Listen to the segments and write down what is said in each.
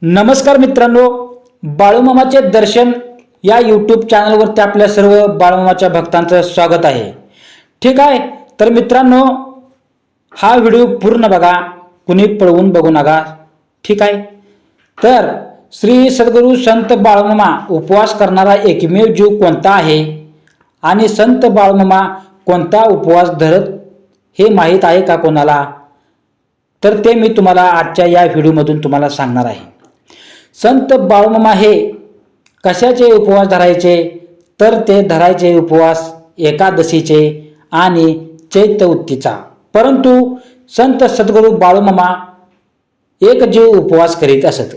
नमस्कार मित्रांनो, बाळूमामाचे दर्शन या यूट्यूब चॅनलवरती आपल्या सर्व बाळूमामाच्या भक्तांचं स्वागत आहे. ठीक आहे, तर मित्रांनो हा व्हिडिओ पूर्ण बघा, कुणी पळवून बघू नका. ठीक आहे, तर श्री सद्गुरू संत बाळूमामा उपवास करणारा एकमेव जीव कोणता आहे आणि संत बाळूमामा कोणता उपवास धरत हे माहीत आहे का कोणाला? तर ते मी तुम्हाला आजच्या या व्हिडिओमधून तुम्हाला सांगणार आहे. संत बाळूमामा हे कशाचे उपवास धरायचे? तर ते धरायचे उपवास एकादशीचे आणि चैतउत्तीचा. परंतु संत सद्गुरू बाळूमामा एक जीव उपवास करीत असत.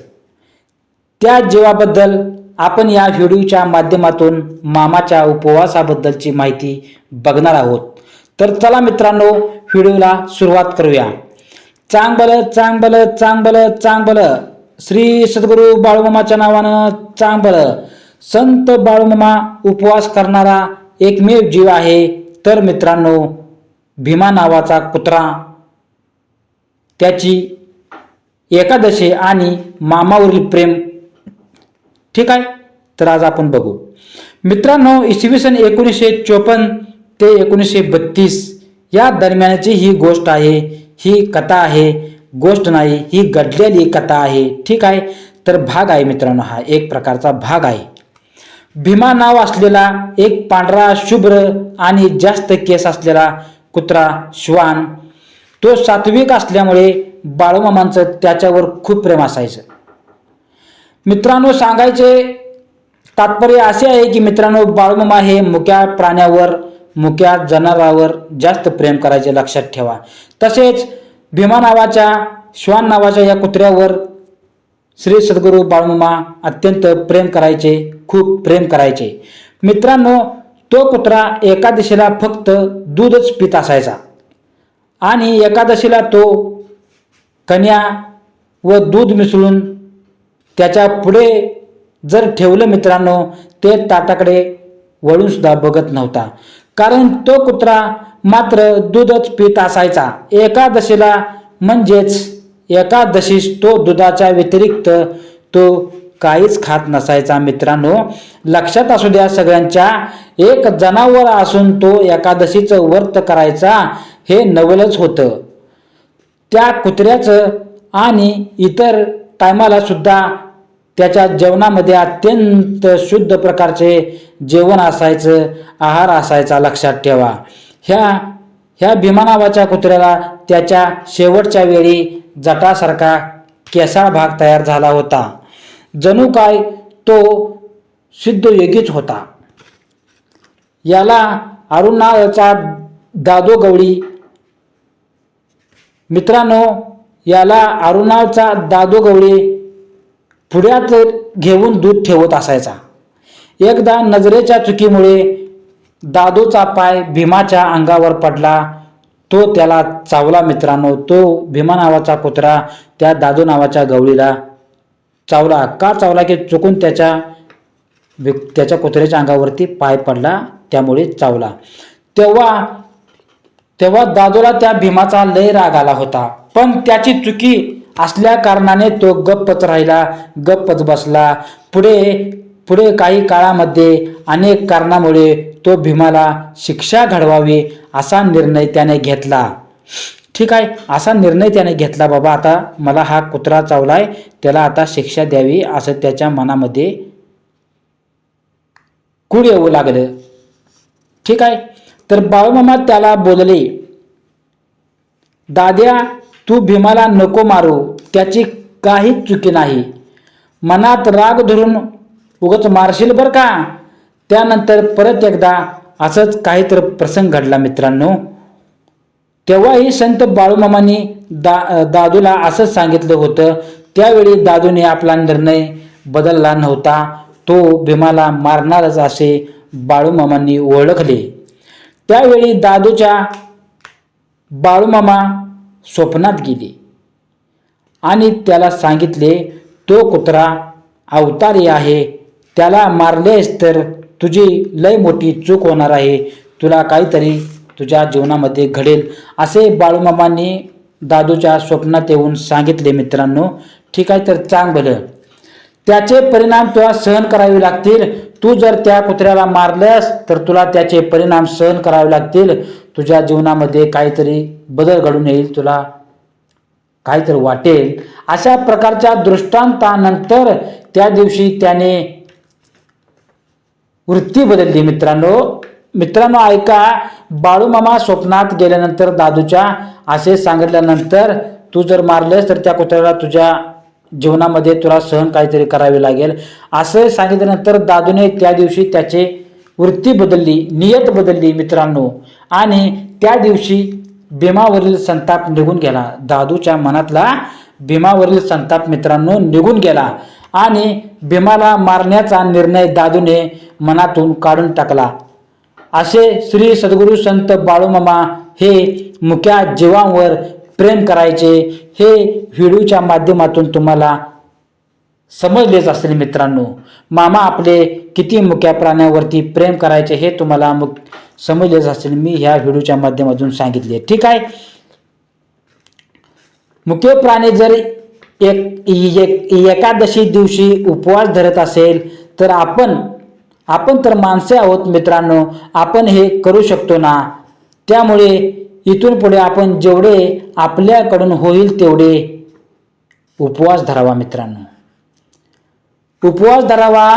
त्या जीवाबद्दल आपण या व्हिडिओच्या माध्यमातून मामाच्या उपवासाबद्दलची माहिती बघणार आहोत. तर चला मित्रांनो, व्हिडिओला सुरुवात करूया. चांगलं चांगलं चांगलं चांगलं श्री सद्गुरू बाळूमामाच्या नावानं चांगलं. संत बाळूमामा उपवास करणारा एकमेव जीव आहे. तर मित्रांनो, भीमा नावाचा कुत्रा, त्याची एकादशी आणि मामावरील प्रेम. ठीक आहे, तर आज आपण बघू. मित्रांनो, इसवी सन 1954 ते 1932 या दरम्यानची ही गोष्ट आहे. ही कथा आहे, गोष्ट नाही, ही घडलेली कथा आहे. ठीक आहे, तर भाग आहे मित्रांनो, हा एक प्रकारचा भाग आहे. भीमा नाव असलेला एक पांढरा शुभ्र आणि जास्त केस असलेला कुत्रा श्वान, तो सात्विक असल्यामुळे बाळूमामांचं त्याच्यावर खूप प्रेम असायचं. मित्रांनो, सांगायचे तात्पर्य असे आहे की मित्रांनो, बाळूमामा हे मुक्या प्राण्यावर, मुक्या जनावरावर जास्त प्रेम करायचे, लक्षात ठेवा. तसेच भीमा नावाच्या, श्वान नावाच्या या कुत्र्यावर श्री सद्गुरू बाळूमामा अत्यंत प्रेम करायचे, खूप प्रेम करायचे. मित्रांनो, तो कुत्रा एकादशीला फक्त दूधच पित असायचा आणि एकादशीला तो कन्या व दूध मिसळून त्याच्या पुढे जर ठेवलं मित्रांनो, ते ताटाकडे वळून सुद्धा बघत नव्हता, कारण तो कुत्रा मात्र दूधच पित असायचा. एकादशीला म्हणजेच एकादशीस तो दुधाच्या व्यतिरिक्त तो काहीच खात नसायचा. मित्रांनो, लक्षात असू द्या सगळ्यांच्या, एक जनावर असून तो एकादशीचं व्रत करायचा हे नवलच होतं. त्या कुत्र्याचं आणि इतर टायमाला सुद्धा त्याच्या जेवणामध्ये अत्यंत शुद्ध प्रकारचे जेवण असायचं, आहार असायचा, लक्षात ठेवा. ह्या भीमा नावाच्या कुत्र्याला त्याच्या शेवटच्या वेळी जटासारखा केसाळ भाग तयार झाला होता. जणू काय तो सिद्धयोगीच होता. याला अरुणाळचा दादो गवळी, मित्रांनो, याला अरुणाळचा दादो गवळी पुढ्यात घेऊन दूध ठेवत असायचा. एकदा नजरेच्या चुकीमुळे दादोचा पाय भीमाच्या अंगावर पडला. तो त्याला चावला. मित्रांनो, तो भीमा नावाचा कुत्रा त्या दादो नावाच्या गवळीला चावला. का चावला? की चुकून त्याच्या कुत्र्याच्या अंगावरती पाय पडला, त्यामुळे चावला. तेव्हा दादोला त्या भीमाचा लय राग आला होता, पण त्याची चुकी असल्या कारणाने तो गप्पच राहिला, गप्पच बसला. पुढे काही काळामध्ये अनेक कारणामुळे तो भीमाला शिक्षा घडवावी असा निर्णय त्याने घेतला. ठीक आहे, असा निर्णय त्याने घेतला, बाबा आता मला हा कुत्रा चावलाय, त्याला आता शिक्षा द्यावी, असं त्याच्या मनामध्ये कूड येऊ लागलं. ठीक आहे, तर बाळूमामा त्याला बोलले, दाद्या, तू भीमाला नको मारू, त्याची काहीच चुकी नाही. मनात राग धरून उगाच मारशील बर का. त्यानंतर परत एकदा असंच काहीतरी प्रसंग घडला मित्रांनो. तेव्हाही संत बाळूमामांनी दादूला असंच सांगितलं होतं. त्यावेळी दादूने आपला निर्णय बदलला नव्हता. तो भीमाला मारणारच असे बाळूमामांनी ओळखले. त्यावेळी दादूच्या बाळूमामा स्वप्नात गेले आणि त्याला सांगितले, तो कुत्रा अवतारी आहे, त्याला मारलेस तर तुझी लय मोठी चूक होणार आहे, तुला काहीतरी तुझ्या जीवनामध्ये घडेल, असे बाळूमामांनी दादूच्या स्वप्नात येऊन सांगितले. मित्रांनो, ठीक आहे, तर चांग भलं. त्याचे परिणाम तुला सहन करावे लागतील. तू जर त्या कुत्र्याला मारलंस तर तुला त्याचे परिणाम सहन करावे लागतील. तुझ्या जीवनामध्ये काहीतरी बदल घडून येईल, तुला काहीतरी वाटेल. अशा प्रकारच्या दृष्टांतानंतर त्या दिवशी त्याने वृत्ती बदलली. मित्रांनो ऐका, बाळूमामा स्वप्नात गेल्यानंतर दादूच्या असे सांगितल्यानंतर तू जर मारलंस तर त्या कुत्र्याला तुझ्या जीवनामध्ये तुला सहन काहीतरी करावे लागेल असे सांगितल्यानंतर दादूने त्या दिवशी त्याचे वृत्ती बदलली, नियत बदलली मित्रांनो. आणि त्या दिवशी भीमावरील संताप निघून गेला. दादूच्या मनातला भीमावरील संताप मित्रांनो निघून गेला आणि भीमाला मारण्याचा निर्णय दादूने मनातून काढून टाकला. असे श्री सद्गुरू संत बाळूमामा हे मुक्या जीवांवर प्रेम करायचे हे व्हिडिओच्या माध्यमातून तुम्हाला समजलेच असेल मित्रांनो. मामा आपले किती मुक्या प्राण्यावरती प्रेम करायचे हे तुम्हाला समजलेच असेल, मी ह्या व्हिडिओच्या माध्यमातून सांगितले. ठीक आहे. मुके प्राणी जर एकादशी दिवशी उपवास धरत असेल तर आपण तर माणसे आहोत मित्रांनो, आपण हे करू शकतो ना. त्यामुळे इथून पुढे आपण जेवढे आपल्याकडून होईल तेवढे उपवास धरावा मित्रांनो. उपवास धरावा,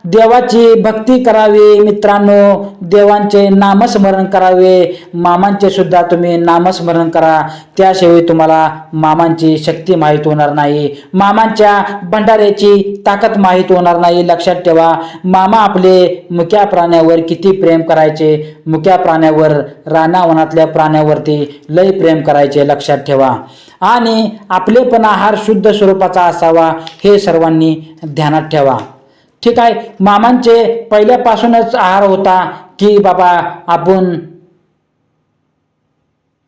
देवाची भक्ती करावी मित्रांनो, देवांचे नामस्मरण करावे. मामांचे सुद्धा तुम्ही नामस्मरण करा, त्याशिवाय तुम्हाला मामांची शक्ती माहीत होणार नाही, मामांच्या भंडाऱ्याची ताकद माहीत होणार नाही. लक्षात ठेवा, मामा आपले मुक्या प्राण्यावर किती प्रेम करायचे, मुक्या प्राण्यावर, रानावनातल्या प्राण्यावरती लय प्रेम करायचे, लक्षात ठेवा. आणि आपले पण आहार शुद्ध स्वरूपाचा असावा हे सर्वांनी ध्यानात ठेवा. ठीक आहे. मामांचे पहिल्यापासूनच आहार होता की बाबा आपण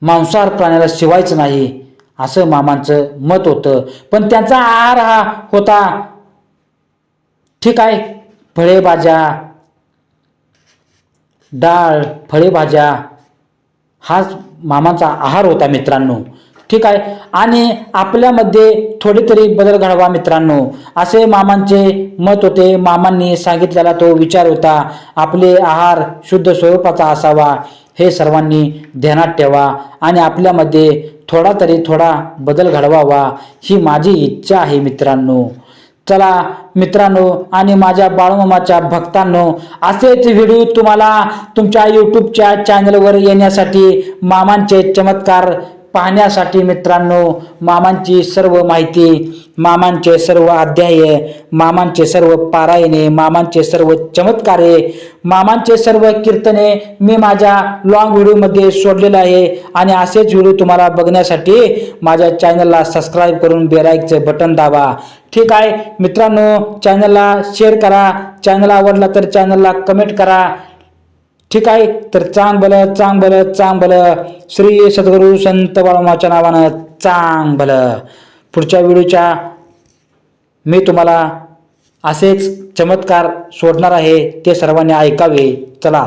मांसाहार प्राण्याला शिवायचं नाही असं मामांचं मत होतं. पण त्यांचा आहार हा होता, ठीक आहे, फळे भाज्या, डाळ, फळे भाज्या हाच मामांचा आहार होता मित्रांनो. ठीक आहे. आणि आपल्यामध्ये थोडी तरी बदल घडवा मित्रांनो असे मामांचे मत होते. मामांनी सांगितलेला तो विचार होता, आपले आहार शुद्ध स्वरूपाचा असावा हे सर्वांनी ध्यानात ठेवा आणि आपल्यामध्ये थोडा बदल घडवावा ही माझी इच्छा आहे मित्रांनो. चला मित्रांनो आणि माझ्या बाळूमामाच्या भक्तांनो, असेच व्हिडिओ तुम्हाला तुमच्या यूट्यूबच्या चॅनलवर येण्यासाठी, मामांचे चमत्कार पाहण्यासाठी मित्रांनो, मामांची सर्व माहिती, मामांचे सर्व अध्याय, मामांचे सर्व पारायणे, मामांचे सर्व चमत्कारे, मामांचे सर्व कीर्तने मी माझ्या लॉंग व्हिडिओमध्ये सोडलेलं आहे. आणि असेच व्हिडिओ तुम्हाला बघण्यासाठी माझ्या चॅनलला सबस्क्राईब करून बेल आयकॉनचे बटन दाबा. ठीक आहे मित्रांनो, चॅनलला शेअर करा, चॅनल आवडला तर चॅनलला कमेंट करा. ठीक आहे. तर चांग भलं श्री सद्गुरू संत बाळूमामाच्या नावानं चांग भलं. पुढच्या व्हिडिओच्या मी तुम्हाला असेच चमत्कार सोडणार आहे, ते सर्वांनी ऐकावे. चला.